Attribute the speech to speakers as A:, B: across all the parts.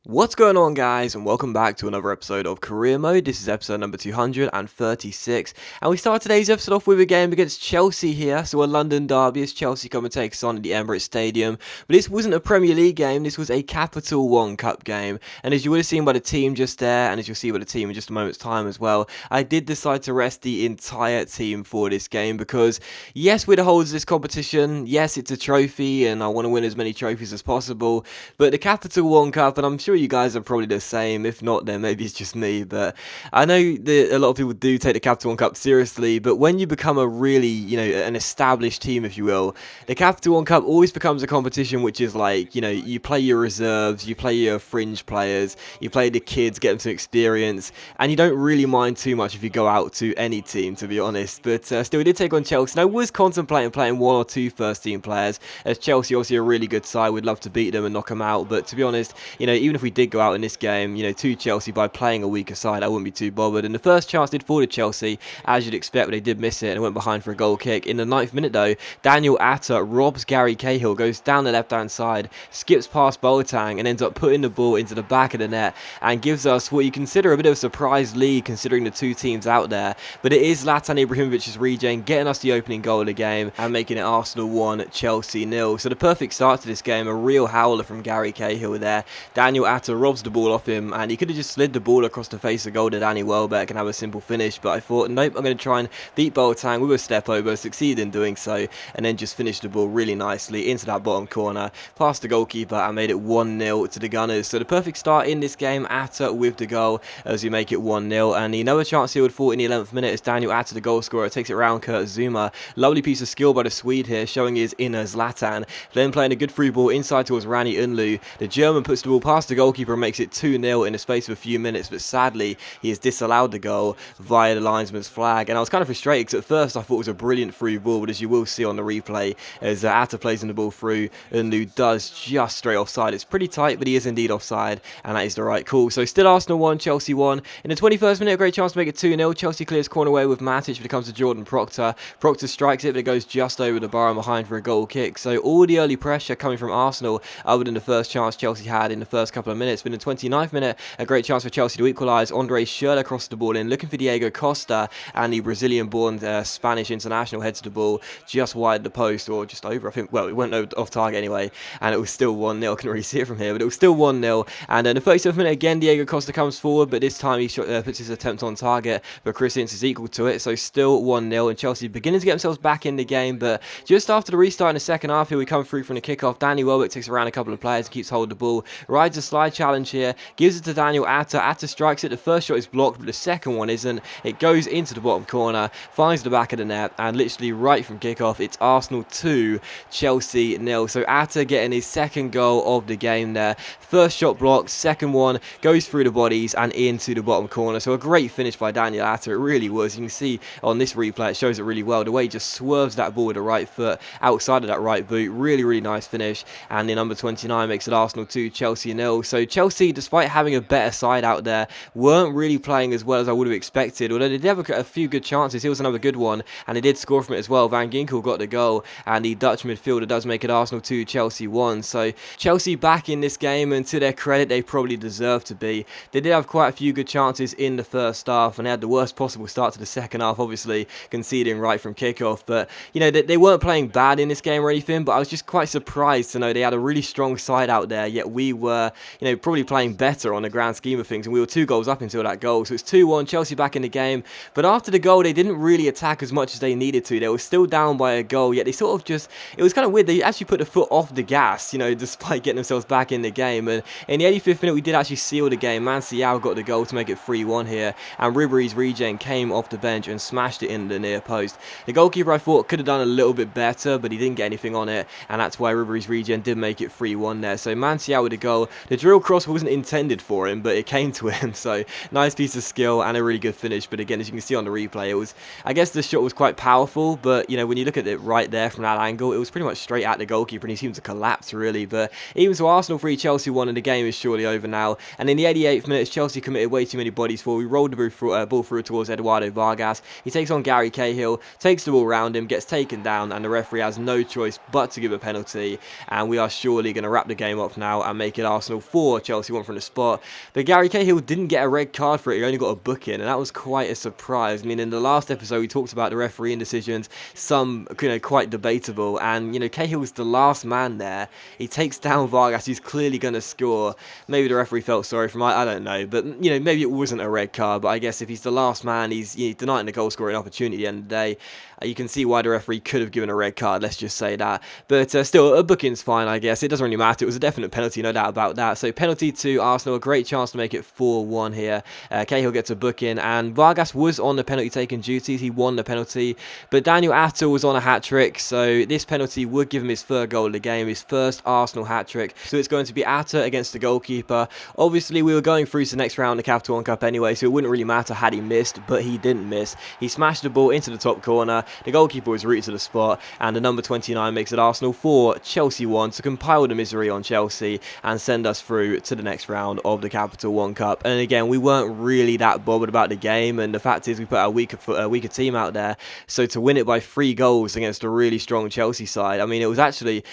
A: What's going on, guys, and welcome back to another episode of Career Mode. This is episode number 236, and we start today's episode off with a game against Chelsea here. So a London derby as Chelsea come and take us on at the Emirates Stadium. But this wasn't a Premier League game, this was a Capital One Cup game. And as you would have seen by the team just there, and as you'll see by the team in just a moment's time as well, I did decide to rest the entire team for this game because, yes, we're the holders of this competition, yes, it's a trophy, and I want to win as many trophies as possible, but the Capital One Cup, and I'm sure you guys are probably the same. If not, then maybe it's just me. But I know that a lot of people do take the Capital One Cup seriously. But when you become a really, an established team, if you will, the Capital One Cup always becomes a competition which is like, you play your reserves, you play your fringe players, you play the kids, get them some experience, and you don't really mind too much if you go out to any team, to be honest. But still, we did take on Chelsea. And I was contemplating playing one or two first-team players, as Chelsea obviously a really good side. We'd love to beat them and knock them out. But to be honest, even if we did go out in this game, to Chelsea by playing a weaker side, I wouldn't be too bothered. And the first chance did fall to Chelsea, as you'd expect, but they did miss it and went behind for a goal kick. In the 9th minute, though, Daniel Atta robs Gary Cahill, goes down the left-hand side, skips past Boateng, and ends up putting the ball into the back of the net, and gives us what you consider a bit of a surprise lead, considering the two teams out there. But it is Zlatan Ibrahimovic's regen getting us the opening goal of the game, and making it Arsenal 1, Chelsea 0. So the perfect start to this game, a real howler from Gary Cahill there. Daniel Atta robs the ball off him, and he could have just slid the ball across the face of goal to Danny Welbeck and have a simple finish, but I thought, nope, I'm going to try and beat Boateng with a step over, succeed in doing so, and then just finish the ball really nicely into that bottom corner, past the goalkeeper, and made it 1-0 to the Gunners. So the perfect start in this game, Atta with the goal as we make it 1-0, and another chance here would fall in the 11th minute as Daniel Atta, the goal scorer, takes it round Kurt Zuma. Lovely piece of skill by the Swede here, showing his inner Zlatan, then playing a good through ball inside towards Rani Unlu. The German puts the ball past the goalkeeper and makes it 2-0 in the space of a few minutes, but sadly he has disallowed the goal via the linesman's flag. And I was kind of frustrated because at first I thought it was a brilliant through ball, but as you will see on the replay, as Atta plays in the ball through, Unlu does just straight offside. It's pretty tight, but he is indeed offside, and that is the right call. So still Arsenal 1, Chelsea 1. In the 21st minute, a great chance to make it 2-0. Chelsea clears corner away with Matic, but it comes to Jordan Proctor. Proctor strikes it, but it goes just over the bar and behind for a goal kick. So all the early pressure coming from Arsenal, other than the first chance Chelsea had in the first couple of minutes. But in the 29th minute, a great chance for Chelsea to equalise. Andre Schürrle crossed the ball in, looking for Diego Costa, and the Brazilian-born Spanish international heads the ball just wide the post, or just over, I think. Well, it went off target anyway, and it was still 1-0. I couldn't really see it from here, but it was still 1-0. And in the 37th minute, again, Diego Costa comes forward, but this time he puts his attempt on target, but Chris Ince is equal to it, so still 1-0, and Chelsea beginning to get themselves back in the game. But just after the restart in the second half here, we come through from the kickoff. Danny Welbeck takes around a couple of players and keeps hold of the ball, rides a slide challenge here, gives it to Daniel Atta. Atta strikes it. The first shot is blocked, but the second one isn't. It goes into the bottom corner, finds the back of the net, and literally right from kickoff, it's Arsenal 2, Chelsea 0. So Atta getting his second goal of the game there. First shot blocked, second one goes through the bodies and into the bottom corner. So a great finish by Daniel Atta. It really was. You can see on this replay, it shows it really well. The way he just swerves that ball with the right foot outside of that right boot. Really, really nice finish. And the number 29 makes it Arsenal 2, Chelsea 0. So Chelsea, despite having a better side out there, weren't really playing as well as I would have expected. Although they did have a few good chances. Here was another good one, and they did score from it as well. Van Ginkel got the goal, and the Dutch midfielder does make it Arsenal 2, Chelsea 1. So Chelsea back in this game, and to their credit, they probably deserve to be. They did have quite a few good chances in the first half, and they had the worst possible start to the second half, obviously conceding right from kickoff. But they weren't playing bad in this game or anything, but I was just quite surprised to know they had a really strong side out there, yet we were probably playing better on the grand scheme of things, and we were 2 goals up until that goal. So it's 2-1, Chelsea back in the game. But after the goal, they didn't really attack as much as they needed to. They were still down by a goal, yet they sort of just, it was kind of weird, they actually put the foot off the gas, despite getting themselves back in the game. And in the 85th minute, we did actually seal the game. Mancial got the goal to make it 3-1 here, and Ribery's regen came off the bench and smashed it in the near post. The goalkeeper, I thought, could have done a little bit better, but he didn't get anything on it, and that's why Ribery's regen did make it 3-1 there. So Mancial with the goal. The drill cross wasn't intended for him, but it came to him, so nice piece of skill and a really good finish. But again, as you can see on the replay, it was, I guess the shot was quite powerful, but when you look at it right there from that angle, it was pretty much straight at the goalkeeper, and he seemed to collapse really. But even so, Arsenal 3, Chelsea 1, and the game is surely over now. And in the 88th minute, Chelsea committed way too many bodies for. We rolled the ball through towards Eduardo Vargas. He takes on Gary Cahill, takes the ball around him, gets taken down, and the referee has no choice but to give a penalty. And we are surely going to wrap the game up now and make it Arsenal 4, 4, Chelsea 1 from the spot. But Gary Cahill didn't get a red card for it, he only got a booking, and that was quite a surprise. I mean, in the last episode we talked about the refereeing decisions, some quite debatable, and Cahill was the last man there. He takes down Vargas, who's clearly going to score. Maybe the referee felt sorry for him, I don't know, but maybe it wasn't a red card, but I guess if he's the last man, he's denying the goal scoring opportunity at the end of the day. You can see why the referee could have given a red card, let's just say that. But still, a booking's fine, I guess. It doesn't really matter. It was a definite penalty, no doubt about that. So penalty to Arsenal, a great chance to make it 4-1 here. Cahill gets a booking, and Vargas was on the penalty taking duties. He won the penalty, but Daniel Atta was on a hat-trick, so this penalty would give him his third goal of the game, his first Arsenal hat-trick. So it's going to be Atta against the goalkeeper. Obviously, we were going through to the next round of the Capital One Cup anyway, so it wouldn't really matter had he missed, but he didn't miss. He smashed the ball into the top corner. The goalkeeper was rooted to the spot, and the number 29 makes it Arsenal 4, Chelsea 1 to compile the misery on Chelsea and send us through to the next round of the Capital One Cup. And again, we weren't really that bothered about the game, and the fact is we put our weaker team out there, so to win it by 3 goals against a really strong Chelsea side, I mean, it was actually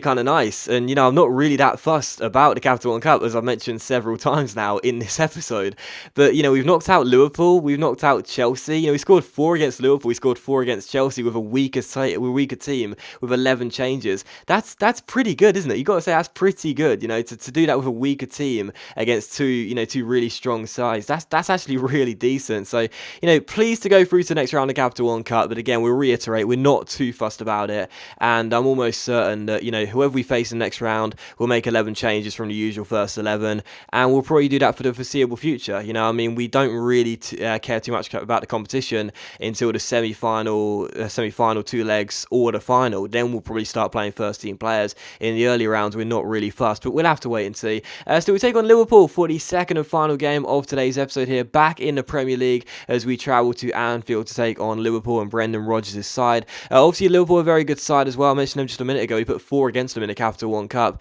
A: kind of nice. And I'm not really that fussed about the Capital One Cup, as I've mentioned several times now in this episode, but we've knocked out Liverpool, we've knocked out Chelsea. We scored 4 against Liverpool, we scored 4 against Chelsea with a weaker team with 11 changes. That's pretty good, isn't it? You got to say that's pretty good. To do that with a weaker team against two really strong sides. That's actually really decent. So pleased to go through to the next round of Capital One Cup. But again, we'll reiterate, we're not too fussed about it, and I'm almost certain that whoever we face in the next round will make 11 changes from the usual first 11, and we'll probably do that for the foreseeable future. I mean, we don't really care too much about the competition until the semi-final 2 legs or the final. Then we'll probably start playing first team players. In the early rounds, we're not really fussed, but we'll have to wait and see. So we take on Liverpool for the second and final game of today's episode here, back in the Premier League, as we travel to Anfield to take on Liverpool and Brendan Rodgers' side. Obviously, Liverpool are a very good side as well. I mentioned them just a minute ago. We put 4 against them in the Capital One Cup.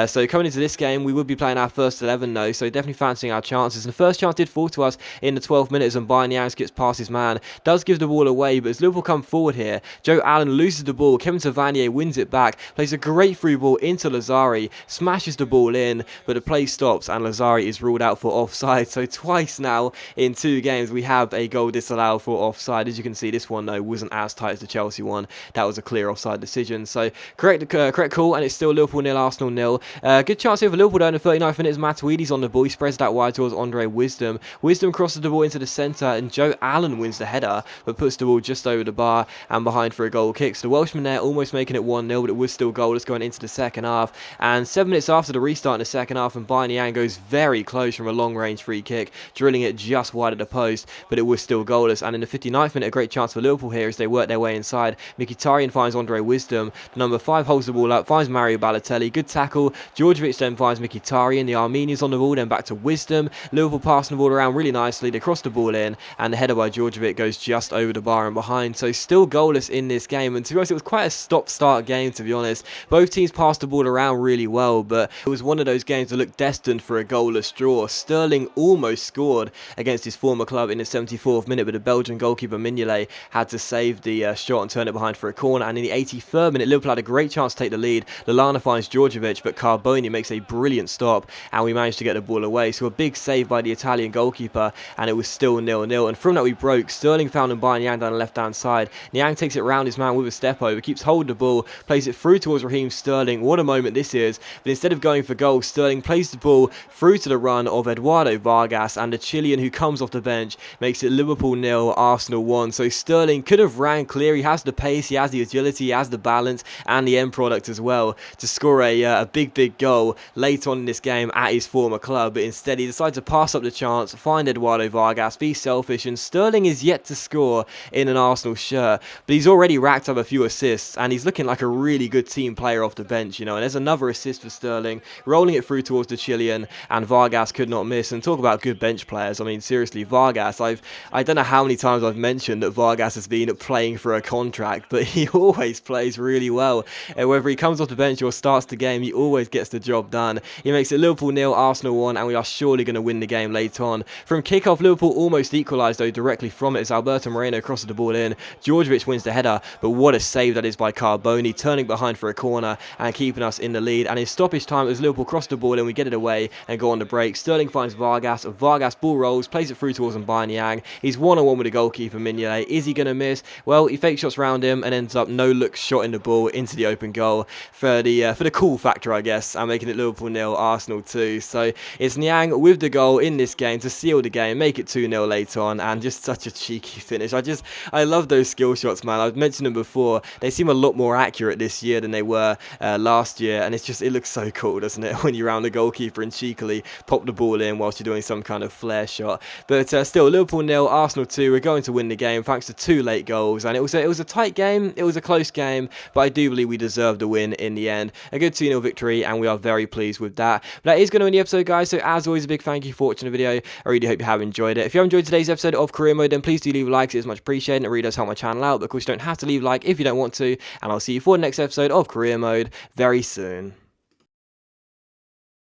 A: So coming into this game, we would be playing our first 11 though, so definitely fancying our chances. And the first chance did fall to us in the 12th minutes, and Bayern Yang skips past his man, does give the ball away, but as Liverpool come forward here, Joe Allen loses the ball, Kevin Tavernier wins it back, plays a great through ball into Lazari, smashes the ball in, but the play stops and Lazari is ruled out for offside. So twice now in 2 games we have a goal disallowed for offside. As you can see, this one though wasn't as tight as the Chelsea one. That was a clear offside decision. So correct call, and it's still Liverpool 0, Arsenal 0. Good chance here for Liverpool though in the 39th minute. Matuidi's on the ball, he spreads that wide towards Andre Wisdom. Wisdom crosses the ball into the centre, and Joe Allen wins the header, but puts the ball just over the bar and behind for a goal kick. So the Welshman there almost making it 1-0, but it was still goalless going into the second half. And 7 minutes after the restart in the second half, and Bayern Yang goes very close from a long-range free kick, drilling it just wide of the post, but it was still goalless. And in the 59th minute, a great chance for Liverpool here as they work their way inside. Mkhitaryan finds Andre Wisdom. The number 5 holds the ball up, finds Mario Balotelli. Good tackle. Djordjevic then finds Mkhitaryan. The Armenians on the ball, then back to Wisdom. Liverpool passing the ball around really nicely. They cross the ball in, and the header by Djordjevic goes just over the bar and behind. So still goalless in this game, and to be honest, it was quite a stop-start game, to be honest. Both teams passed the ball around really well, but it was one of those games that looked destined for a goalless draw. Sterling almost scored against his former club in the 74th minute, but the Belgian goalkeeper Mignolet had to save the shot and turn it behind for a corner. And in the 83rd minute, Liverpool had a great chance to take the lead. Lallana finds Djordjevic, but Carboni makes a brilliant stop, and we managed to get the ball away. So a big save by the Italian goalkeeper, and it was still 0-0. And from that we broke. Sterling found Bayern Yang down the left-hand side. Niang takes it round his man with a step over, keeps hold of the ball, plays it through towards Raheem Sterling. What a moment this is. But instead of going for goal, Sterling plays the ball through to the run of Eduardo Vargas, and the Chilean who comes off the bench makes it Liverpool 0, Arsenal 1. So Sterling could have ran clear. He has the pace, he has the agility, he has the balance, and the end product as well to score a big goal late on in this game at his former club. But instead he decides to pass up the chance, find Eduardo Vargas, be selfish, and Sterling is yet to score in an Arsenal shirt, but he's already racked up a few assists, and he's looking like a really good team player off the bench, and there's another assist for Sterling, rolling it through towards the Chilean, and Vargas could not miss. And talk about good bench players, I mean, seriously, Vargas, I don't know how many times I've mentioned that Vargas has been playing for a contract, but he always plays really well. Whether he comes off the bench or starts the game, he always gets the job done. He makes it Liverpool 0, Arsenal 1, and we are surely going to win the game later on. From kick-off, Liverpool almost equalised though directly from it as Alberto Moreno crosses the ball in. Djordjevic wins the header, but what a save that is by Carboni, turning behind for a corner and keeping us in the lead. And in stoppage time, as Liverpool cross the ball in, we get it away and go on the break. Sterling finds Vargas. Vargas ball rolls, plays it through towards Mbanyang. He's one-on-one with the goalkeeper, Mignolet. Is he going to miss? Well, he fake shots round him and ends up no-look shot in the ball into the open goal for the cool factor, I guess, and making it Liverpool 0, Arsenal 2. So it's Niang with the goal in this game to seal the game, make it 2-0 later on, and just such a cheeky finish. I love those skill shots, man. I've mentioned them before. They seem a lot more accurate this year than they were last year, and it looks so cool, doesn't it, when you round the goalkeeper and cheekily pop the ball in whilst you're doing some kind of flare shot. But still, Liverpool 0, Arsenal 2. We're going to win the game thanks to 2 late goals, and it was a tight game. It was a close game, but I do believe we deserved the win in the end. A good 2-0 victory, and we are very pleased with that. But that is going to end the episode, guys. So as always, a big thank you for watching the video. I really hope you have enjoyed it. If you have enjoyed today's episode of Career Mode, then please do leave a like. It is much appreciated, and it really does help my channel out. But of course, you don't have to leave a like if you don't want to, and I'll see you for the next episode of Career Mode very soon.